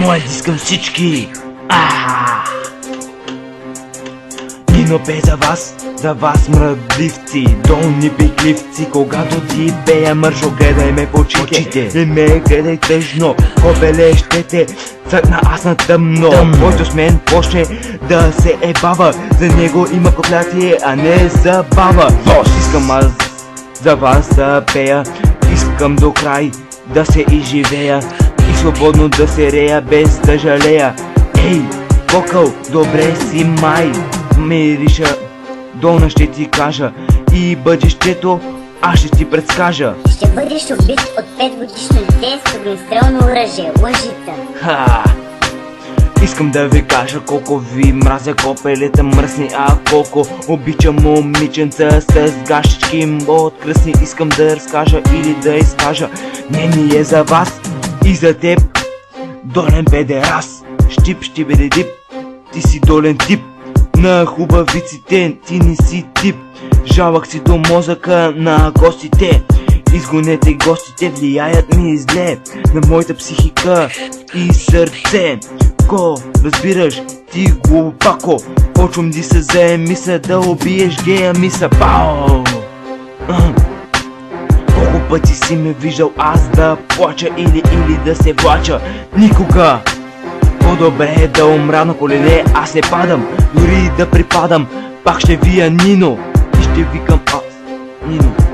Моя диск към всички. Нино пее за вас мръдливци, долни пикливци. Когато ти пея мършо, гледай ме в очите. Не ме гледай тъжно, копеле ще те цъкна аз на тъмно. Който с мен почне да се ебава, за него има проклятие, а не забава. Искам аз за вас да пея, искам до край да се изживея и свободно да се рея без да жалея. Ей, вокъл, добре си май, мириша, долна ще ти кажа и бъдещето аз ще ти предскажа. Ще бъдеш убит от 5-годишно дете с огнестрелно оръжие, лъжица. Искам да ви кажа колко ви мразя копелета мръсни, а колко обичам момиченца с гашички откръсни. Искам да разкажа или да изкажа мнение за вас и за теб, долен педерас. Щип, щибедедип, ти си долен тип на хубавиците, ти не си тип. Жалък си до мозъка на гостите. Изгонете гостите, влияят ми зле на моята психика и сърце. Ко, разбираш, ти глупако, почвам да се заеми се да убиеш гея миса. Пау! Колко пъти си ме виждал аз да плача или да се влача? Никога! По-добре е да умра на колене, аз не падам, дори да припадам, пак ще вия Нино и ще викам аз Нино.